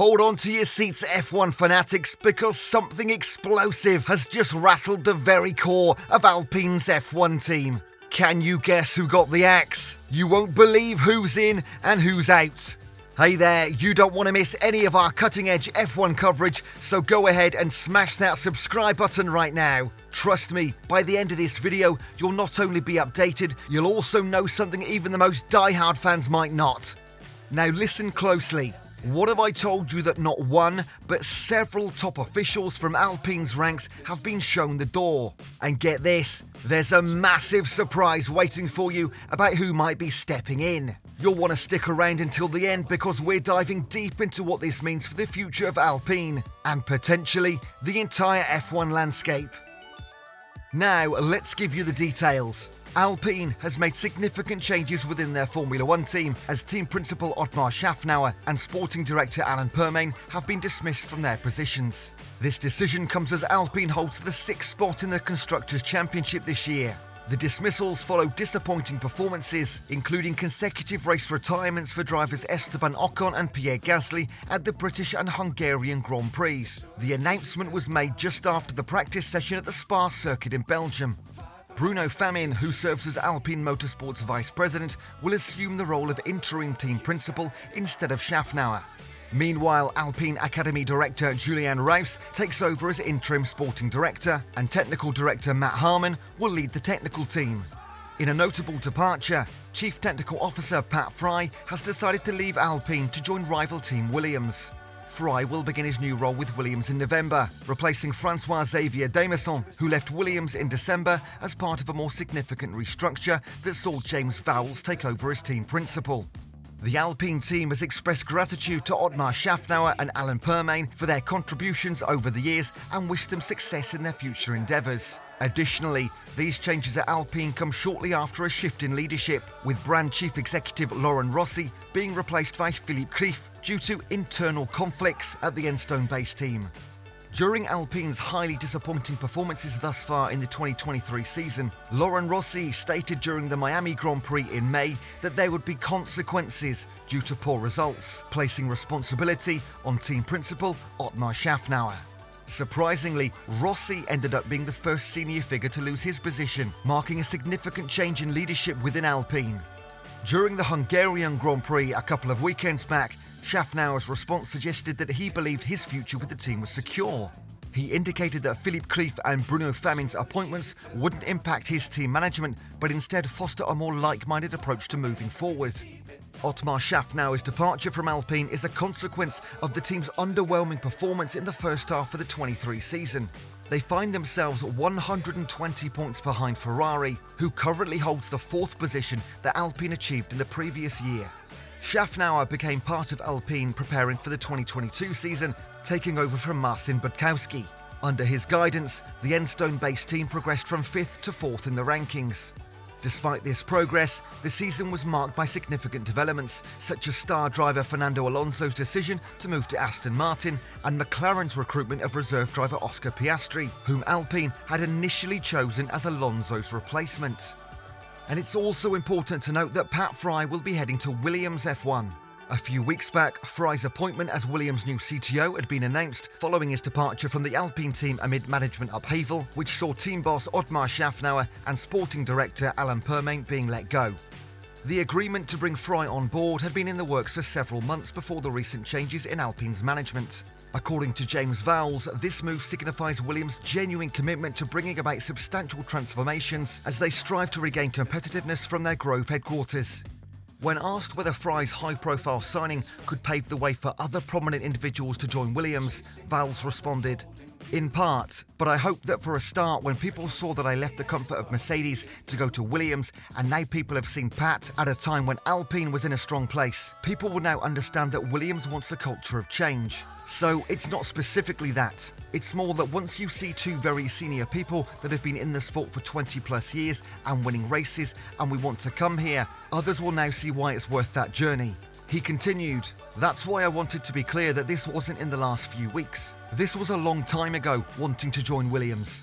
Hold on to your seats, F1 fanatics, because something explosive has just rattled the very core of Alpine's F1 team. Can you guess who got the axe? You won't believe who's in and who's out. Hey there, you don't want to miss any of our cutting-edge F1 coverage, so go ahead and smash that subscribe button right now. Trust me, by the end of this video, you'll not only be updated, you'll also know something even the most die-hard fans might not. Now listen closely. What have I told you that not one, but several top officials from Alpine's ranks have been shown the door? And get this, there's a massive surprise waiting for you about who might be stepping in. You'll want to stick around until the end because we're diving deep into what this means for the future of Alpine and potentially the entire F1 landscape. Now, let's give you the details. Alpine has made significant changes within their Formula 1 team as team principal Otmar Szafnauer and sporting director Alpine have been dismissed from their positions. This decision comes as Alpine holds the 6th spot in the Constructors' Championship this year. The dismissals follow disappointing performances, including consecutive race retirements for drivers Esteban Ocon and Pierre Gasly at the British and Hungarian Grand Prix. The announcement was made just after the practice session at the Spa circuit in Belgium. Bruno Famin, who serves as Alpine Motorsport's vice president, will assume the role of interim team principal instead of Szafnauer. Meanwhile, Alpine Academy director Julian Reus takes over as interim sporting director, and technical director Matt Harmon will lead the technical team. In a notable departure, Chief Technical Officer Pat Fry has decided to leave Alpine to join rival team Williams. Fry will begin his new role with Williams in November, replacing François-Xavier Demisson, who left Williams in December as part of a more significant restructure that saw James Vowles take over as team principal. The Alpine team has expressed gratitude to Otmar Szafnauer and Alpine for their contributions over the years and wished them success in their future endeavours. Additionally, these changes at Alpine come shortly after a shift in leadership, with brand chief executive Laurent Rossi being replaced by Philippe Krief due to internal conflicts at the Enstone-based team. During Alpine's highly disappointing performances thus far in the 2023 season, Laurent Rossi stated during the Miami Grand Prix in May that there would be consequences due to poor results, placing responsibility on team principal Otmar Szafnauer. Surprisingly, Rossi ended up being the first senior figure to lose his position, marking a significant change in leadership within Alpine. During the Hungarian Grand Prix a couple of weekends back, Szafnauer's response suggested that he believed his future with the team was secure. He indicated that Philippe Krief and Bruno Famin's appointments wouldn't impact his team management, but instead foster a more like-minded approach to moving forward. Otmar Szafnauer's departure from Alpine is a consequence of the team's underwhelming performance in the first half of the 23 season. They find themselves 120 points behind Ferrari, who currently holds the 4th position that Alpine achieved in the previous year. Szafnauer became part of Alpine preparing for the 2022 season, taking over from Marcin Budkowski. Under his guidance, the Enstone-based team progressed from 5th to 4th in the rankings. Despite this progress, the season was marked by significant developments, such as star driver Fernando Alonso's decision to move to Aston Martin and McLaren's recruitment of reserve driver Oscar Piastri, whom Alpine had initially chosen as Alonso's replacement. And it's also important to note that Pat Fry will be heading to Williams F1. A few weeks back, Fry's appointment as Williams' new CTO had been announced following his departure from the Alpine team amid management upheaval, which saw team boss Otmar Szafnauer and sporting director Alpine being let go. The agreement to bring Fry on board had been in the works for several months before the recent changes in Alpine's management. According to James Vowles, this move signifies Williams' genuine commitment to bringing about substantial transformations as they strive to regain competitiveness from their Grove headquarters. When asked whether Fry's high-profile signing could pave the way for other prominent individuals to join Williams, Vowles responded, "In part, but I hope that for a start, when people saw that I left the comfort of Mercedes to go to Williams, and now people have seen Pat at a time when Alpine was in a strong place, people will now understand that Williams wants a culture of change. So it's not specifically that. It's more that once you see two very senior people that have been in the sport for 20 plus years and winning races, and we want to come here, others will now see why it's worth that journey." He continued, "That's why I wanted to be clear that this wasn't in the last few weeks. This was a long time ago, wanting to join Williams."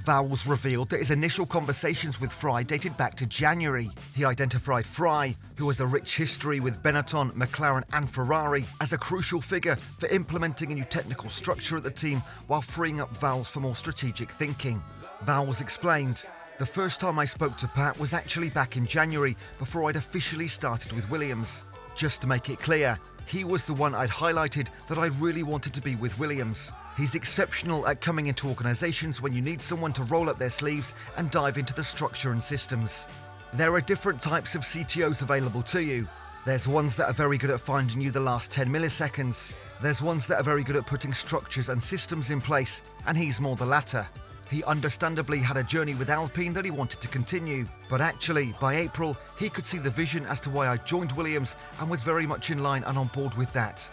Vowles revealed that his initial conversations with Fry dated back to January. He identified Fry, who has a rich history with Benetton, McLaren and Ferrari, as a crucial figure for implementing a new technical structure at the team while freeing up Vowles for more strategic thinking. Vowles explained, "The first time I spoke to Pat was actually back in January before I'd officially started with Williams. Just to make it clear, he was the one I'd highlighted that I really wanted to be with Williams. He's exceptional at coming into organisations when you need someone to roll up their sleeves and dive into the structure and systems. There are different types of CTOs available to you. There's ones that are very good at finding you the last 10 milliseconds. There's ones that are very good at putting structures and systems in place, and he's more the latter. He understandably had a journey with Alpine that he wanted to continue, but actually, by April, he could see the vision as to why I joined Williams and was very much in line and on board with that."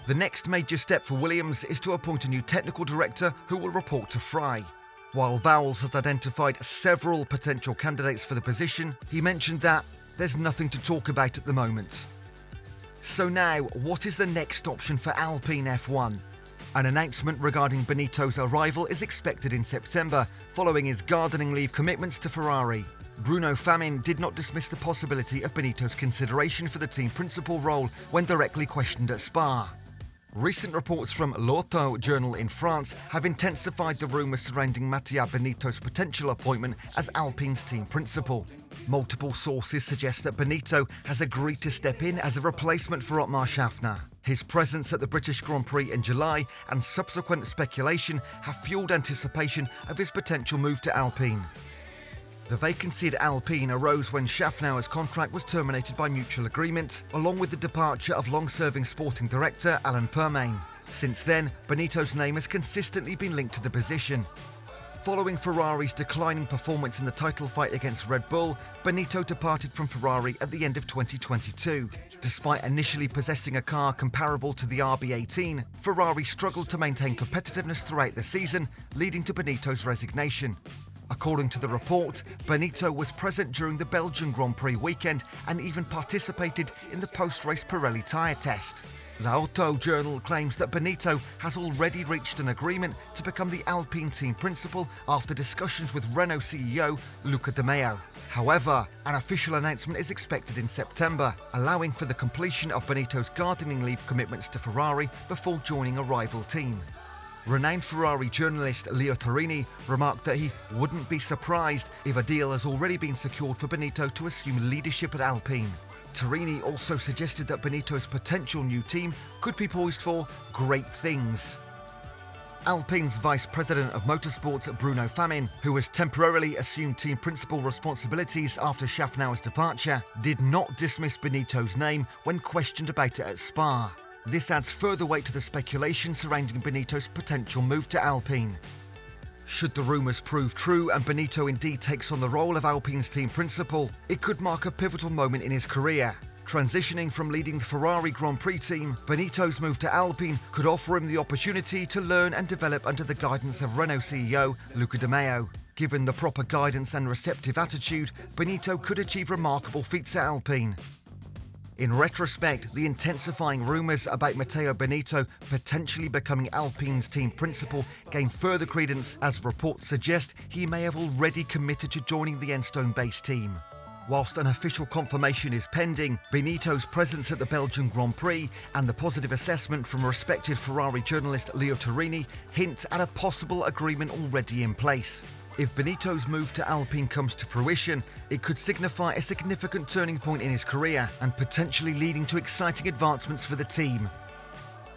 The next major step for Williams is to appoint a new technical director who will report to Fry. While Vowles has identified several potential candidates for the position, he mentioned that there's nothing to talk about at the moment. So now, what is the next option for Alpine F1? An announcement regarding Benito's arrival is expected in September, following his gardening leave commitments to Ferrari. Bruno Famin did not dismiss the possibility of Benito's consideration for the team principal role when directly questioned at Spa. Recent reports from L'Auto journal in France have intensified the rumours surrounding Mattia Benito's potential appointment as Alpine's team principal. Multiple sources suggest that Benito has agreed to step in as a replacement for Otmar Schaffner. His presence at the British Grand Prix in July and subsequent speculation have fueled anticipation of his potential move to Alpine. The vacancy at Alpine arose when Schaffner's contract was terminated by mutual agreement, along with the departure of long-serving sporting director Alain Permain. Since then, Benito's name has consistently been linked to the position. Following Ferrari's declining performance in the title fight against Red Bull, Benito departed from Ferrari at the end of 2022. Despite initially possessing a car comparable to the RB18, Ferrari struggled to maintain competitiveness throughout the season, leading to Benito's resignation. According to the report, Benito was present during the Belgian Grand Prix weekend and even participated in the post-race Pirelli tyre test. L'Auto journal claims that Benito has already reached an agreement to become the Alpine team principal after discussions with Renault CEO Luca De Meo. However, an official announcement is expected in September, allowing for the completion of Benito's gardening leave commitments to Ferrari before joining a rival team. Renowned Ferrari journalist Leo Torini remarked that he wouldn't be surprised if a deal has already been secured for Benito to assume leadership at Alpine. Torini also suggested that Benito's potential new team could be poised for great things. Alpine's Vice President of Motorsports, Bruno Famin, who has temporarily assumed team principal responsibilities after Schaffner's departure, did not dismiss Benito's name when questioned about it at Spa. This adds further weight to the speculation surrounding Benito's potential move to Alpine. Should the rumours prove true and Benito indeed takes on the role of Alpine's team principal, it could mark a pivotal moment in his career. Transitioning from leading the Ferrari Grand Prix team, Benito's move to Alpine could offer him the opportunity to learn and develop under the guidance of Renault CEO Luca De Meo. Given the proper guidance and receptive attitude, Benito could achieve remarkable feats at Alpine. In retrospect, the intensifying rumours about Matteo Benito potentially becoming Alpine's team principal gain further credence as reports suggest he may have already committed to joining the Enstone-based team. Whilst an official confirmation is pending, Benito's presence at the Belgian Grand Prix and the positive assessment from respected Ferrari journalist Leo Torini hint at a possible agreement already in place. If Benito's move to Alpine comes to fruition, it could signify a significant turning point in his career and potentially leading to exciting advancements for the team.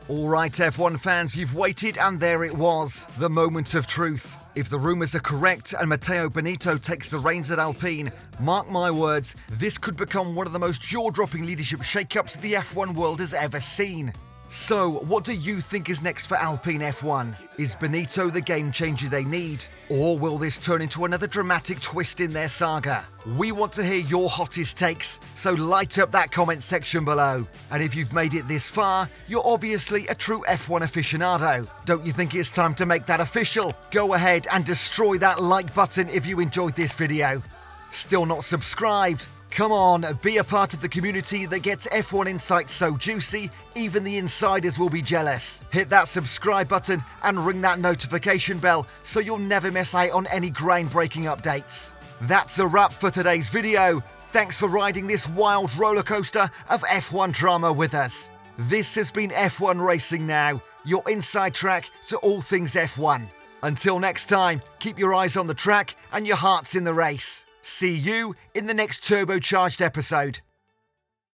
Alright F1 fans, you've waited and there it was, the moment of truth. If the rumours are correct and Matteo Benito takes the reins at Alpine, mark my words, this could become one of the most jaw-dropping leadership shake-ups the F1 world has ever seen. So, what do you think is next for Alpine F1? Is Benito the game changer they need? Or will this turn into another dramatic twist in their saga? We want to hear your hottest takes, so light up that comment section below. And if you've made it this far, you're obviously a true F1 aficionado. Don't you think it's time to make that official? Go ahead and destroy that like button if you enjoyed this video. Still not subscribed? Come on, be a part of the community that gets F1 insights so juicy, even the insiders will be jealous. Hit that subscribe button and ring that notification bell so you'll never miss out on any groundbreaking updates. That's a wrap for today's video. Thanks for riding this wild roller coaster of F1 drama with us. This has been F1 Racing Now, your inside track to all things F1. Until next time, keep your eyes on the track and your hearts in the race. See you in the next turbocharged episode.